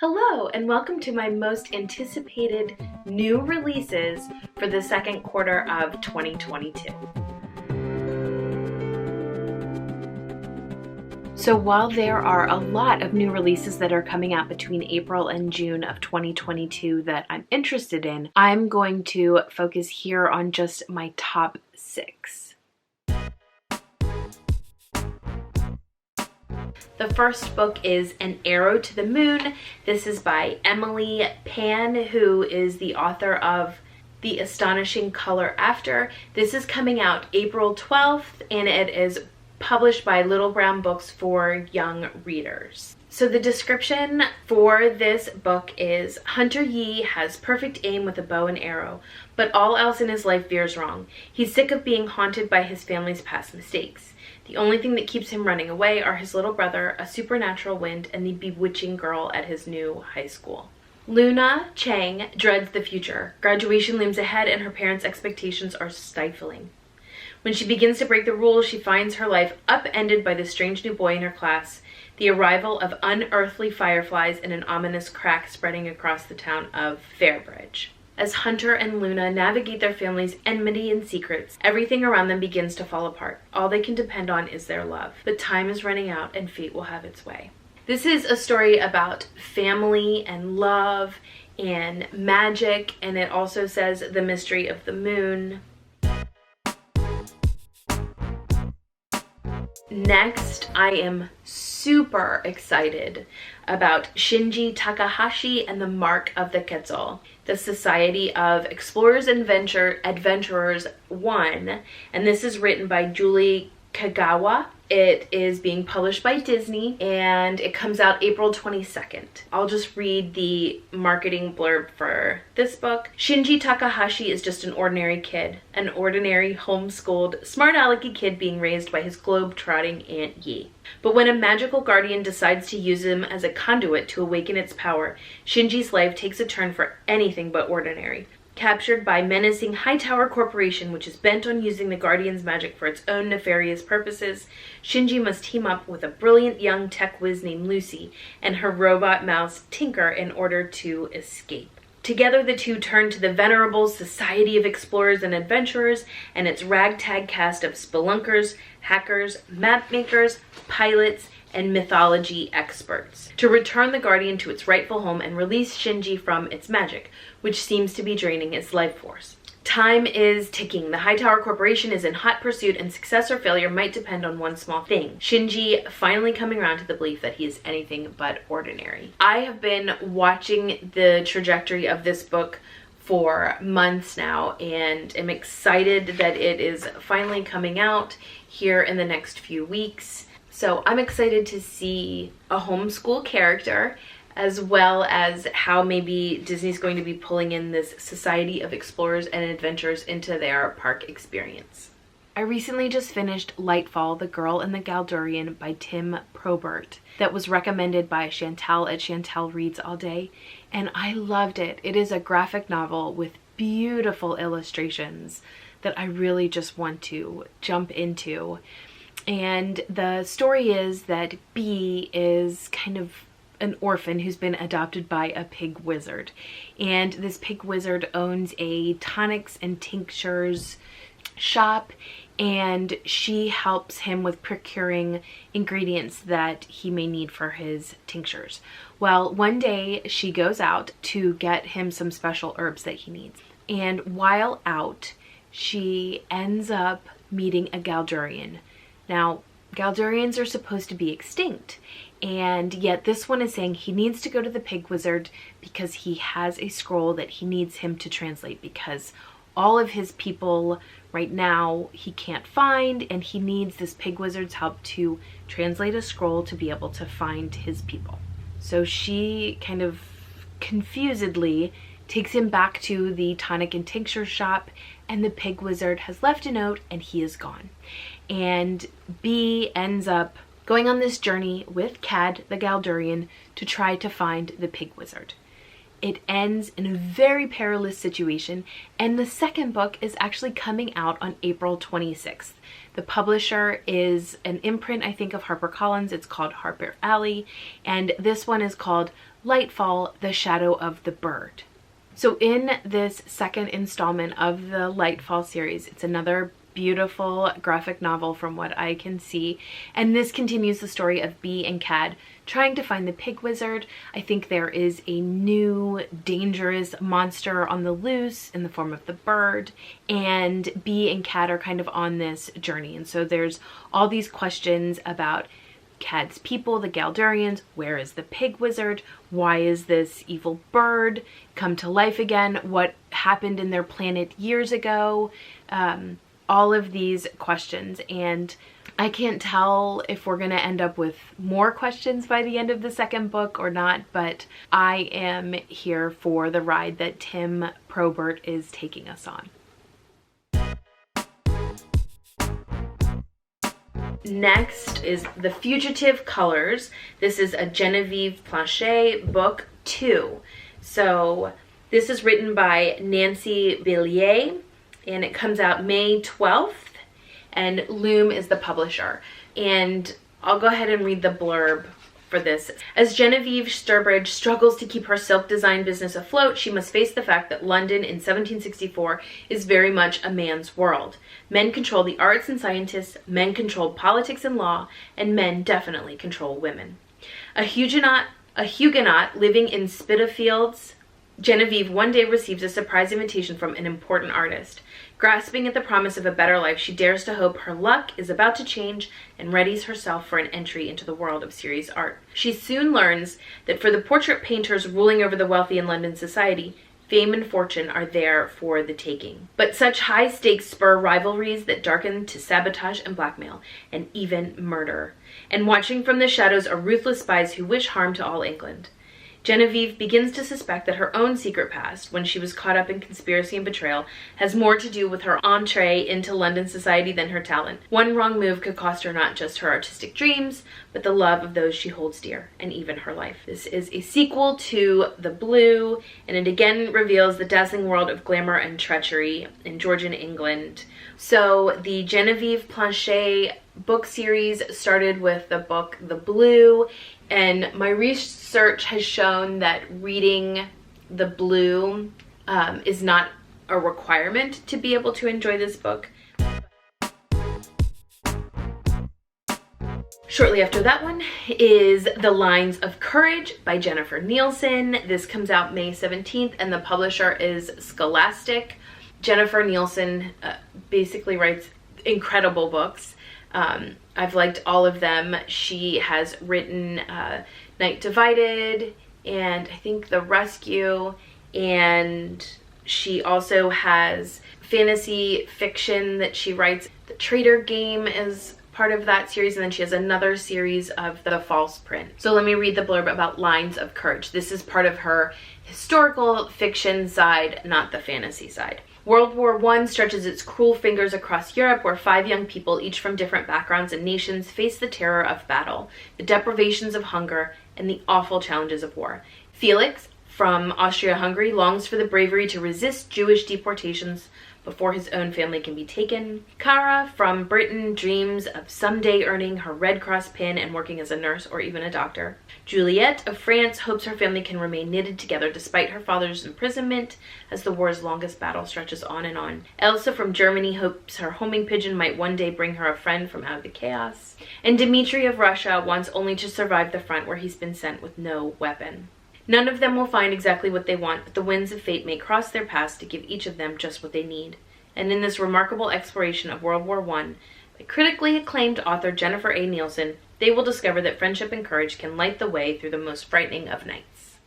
Hello, and welcome to my most anticipated new releases for the second quarter of 2022. So while there are a lot of new releases that are coming out between April and June of 2022 that I'm interested in, I'm going to focus here on just my top 6. The first book is An Arrow to the Moon. This is by Emily Pan, who is the author of The Astonishing Color After. This is coming out April 12th, and it is published by Little Brown Books for young readers. So the description for this book is, Hunter Yi has perfect aim with a bow and arrow, but all else in his life veers wrong. He's sick of being haunted by his family's past mistakes. The only thing that keeps him running away are his little brother, a supernatural wind, and the bewitching girl at his new high school. Luna Chang dreads the future. Graduation looms ahead and her parents' expectations are stifling. When she begins to break the rules, she finds her life upended by the strange new boy in her class, the arrival of unearthly fireflies, and an ominous crack spreading across the town of Fairbridge. As Hunter and Luna navigate their family's enmity and secrets, everything around them begins to fall apart. All they can depend on is their love. But time is running out and fate will have its way. This is a story about family and love and magic, and it also says the mystery of the moon. Next, I am super excited about Shinji Takahashi and the Mark of the Coatl, the Society of Explorers and Adventurers 1, and this is written by Julie Kagawa. It is being published by Disney, and it comes out April 22nd. I'll just read the marketing blurb for this book. Shinji Takahashi is just an ordinary kid, an ordinary homeschooled, smart-alecky kid being raised by his globe-trotting Aunt Yi. But when a magical guardian decides to use him as a conduit to awaken its power, Shinji's life takes a turn for anything but ordinary. Captured by menacing Hightower Corporation, which is bent on using the Guardian's magic for its own nefarious purposes, Shinji must team up with a brilliant young tech whiz named Lucy and her robot mouse Tinker in order to escape. Together, the two turn to the venerable Society of Explorers and Adventurers and its ragtag cast of spelunkers, hackers, map makers, pilots, and mythology experts to return the Guardian to its rightful home and release Shinji from its magic, which seems to be draining its life force. Time is ticking. The Hightower Corporation is in hot pursuit, and success or failure might depend on one small thing. Shinji finally coming around to the belief that he is anything but ordinary. I have been watching the trajectory of this book for months now, and am excited that it is finally coming out here in the next few weeks. So I'm excited to see a homeschool character, as well as how maybe Disney's going to be pulling in this Society of Explorers and Adventurers into their park experience. I recently just finished Lightfall, The Girl and the Galdurian by Tim Probert, that was recommended by Chantal at Chantal Reads All Day, and I loved it. It is a graphic novel with beautiful illustrations that I really just want to jump into. And the story is that Bee is kind of an orphan who's been adopted by a pig wizard. And this pig wizard owns a tonics and tinctures shop, and she helps him with procuring ingredients that he may need for his tinctures. Well, one day she goes out to get him some special herbs that he needs. And while out, she ends up meeting a Galdurian. Now, Galdurians are supposed to be extinct, and yet this one is saying he needs to go to the pig wizard because he has a scroll that he needs him to translate, because all of his people right now he can't find, and he needs this pig wizard's help to translate a scroll to be able to find his people. So she kind of confusedly takes him back to the tonic and tincture shop, and the pig wizard has left a note and he is gone. And Bee ends up going on this journey with Cad the Galdurian to try to find the pig wizard. It ends in a very perilous situation, and the second book is actually coming out on April 26th. The publisher is an imprint, I think, of HarperCollins. It's called Harper Alley, and this one is called Lightfall, The Shadow of the Bird. So in this second installment of the Lightfall series, it's another beautiful graphic novel from what I can see, and this continues the story of Bee and Cad trying to find the pig wizard. I think there is a new dangerous monster on the loose in the form of the bird, and Bee and Cad are kind of on this journey, and so there's all these questions about Cad's people, the Galdurians. Where is the pig wizard? Why is this evil bird come to life again? What happened in their planet years ago? All of these questions, and I can't tell if we're gonna end up with more questions by the end of the second book or not, but I am here for the ride that Tim Probert is taking us on. Next is The Fugitive Colors. This is a Genevieve Planche book 2. So this is written by Nancy Bilyear, and it comes out May 12th, and Loom is the publisher. And I'll go ahead and read the blurb for this. As Genevieve Sturbridge struggles to keep her silk design business afloat, she must face the fact that London in 1764 is very much a man's world. Men control the arts and scientists, men control politics and law, and men definitely control women. A Huguenot living in Spitalfields, Genevieve one day receives a surprise invitation from an important artist. Grasping at the promise of a better life, she dares to hope her luck is about to change and readies herself for an entry into the world of serious art. She soon learns that for the portrait painters ruling over the wealthy in London society, fame and fortune are there for the taking. But such high stakes spur rivalries that darken to sabotage and blackmail, and even murder. And watching from the shadows are ruthless spies who wish harm to all England. Genevieve begins to suspect that her own secret past, when she was caught up in conspiracy and betrayal, has more to do with her entree into London society than her talent. One wrong move could cost her not just her artistic dreams, but the love of those she holds dear, and even her life. This is a sequel to The Blue, and it again reveals the dazzling world of glamour and treachery in Georgian England. So the Genevieve Planche book series started with the book The Blue, and my research has shown that reading The Blue is not a requirement to be able to enjoy this book. Shortly after that one is The Lines of Courage by Jennifer Nielsen. This comes out May 17th, and the publisher is Scholastic. Jennifer Nielsen basically writes incredible books. I've liked all of them. She has written Night Divided, and I think The Rescue, and she also has fantasy fiction that she writes. The Traitor Game is part of that series, and then she has another series of The False Print. So let me read the blurb about Lines of Courage. This is part of her historical fiction side, not the fantasy side. World War I stretches its cruel fingers across Europe, where 5 young people, each from different backgrounds and nations, face the terror of battle, the deprivations of hunger, and the awful challenges of war. Felix, from Austria-Hungary, longs for the bravery to resist Jewish deportations before his own family can be taken. Cara, from Britain, dreams of someday earning her Red Cross pin and working as a nurse or even a doctor. Juliette of France hopes her family can remain knitted together despite her father's imprisonment as the war's longest battle stretches on and on. Elsa from Germany hopes her homing pigeon might one day bring her a friend from out of the chaos. And Dmitri of Russia wants only to survive the front where he's been sent with no weapon. None of them will find exactly what they want, but the winds of fate may cross their paths to give each of them just what they need. And in this remarkable exploration of World War I, by critically acclaimed author Jennifer A. Nielsen, they will discover that friendship and courage can light the way through the most frightening of nights.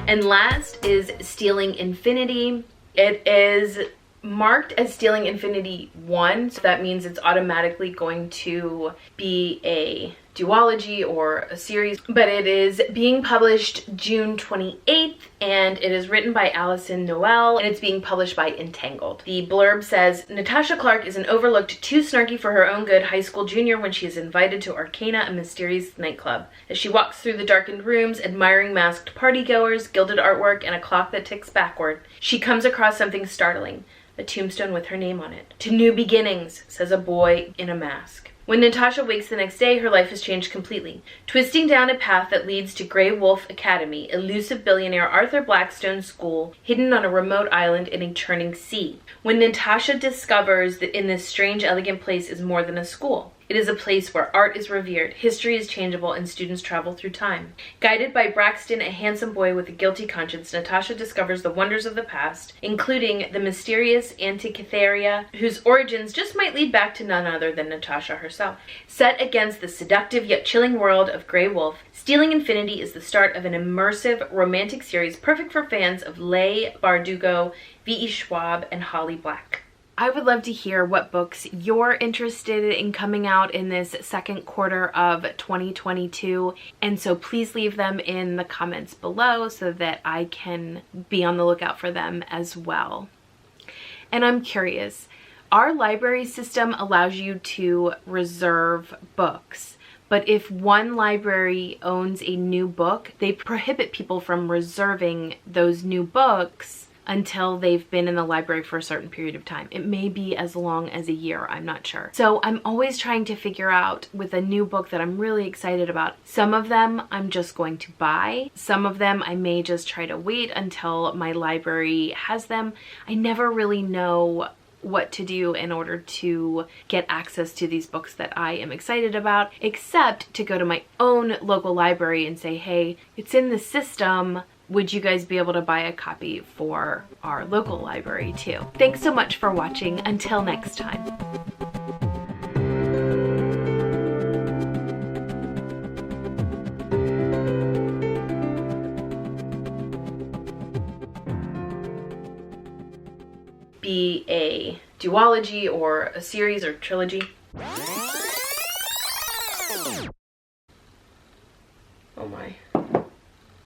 And last is Stealing Infinity. It is marked as Stealing Infinity 1, so that means it's automatically going to be a duology or a series, but it is being published June 28th, and it is written by Alyson Noel, and it's being published by Entangled. The blurb says, Natasha Clark is an overlooked, too snarky for her own good high school junior when she is invited to Arcana, a mysterious nightclub. As she walks through the darkened rooms, admiring masked partygoers, gilded artwork, and a clock that ticks backward, she comes across something startling. A tombstone with her name on it. To new beginnings, says a boy in a mask. When Natasha wakes the next day, her life has changed completely. Twisting down a path that leads to Grey Wolf Academy, elusive billionaire Arthur Blackstone's school, hidden on a remote island in a churning sea. When Natasha discovers that in this strange, elegant place is more than a school. It is a place where art is revered, history is changeable, and students travel through time. Guided by Braxton, a handsome boy with a guilty conscience, Natasha discovers the wonders of the past, including the mysterious Antikythera, whose origins just might lead back to none other than Natasha herself. Set against the seductive yet chilling world of Grey Wolf, Stealing Infinity is the start of an immersive, romantic series perfect for fans of Leigh Bardugo, V.E. Schwab, and Holly Black. I would love to hear what books you're interested in coming out in this second quarter of 2022, and so please leave them in the comments below so that I can be on the lookout for them as well. And I'm curious, our library system allows you to reserve books, but if one library owns a new book, they prohibit people from reserving those new books until they've been in the library for a certain period of time. It may be as long as a year, I'm not sure. So I'm always trying to figure out with a new book that I'm really excited about. Some of them I'm just going to buy. Some of them I may just try to wait until my library has them. I never really know what to do in order to get access to these books that I am excited about, except to go to my own local library and say, hey, it's in the system. Would you guys be able to buy a copy for our local library too? Thanks so much for watching. Until next time. Be a duology or a series or trilogy. Oh my.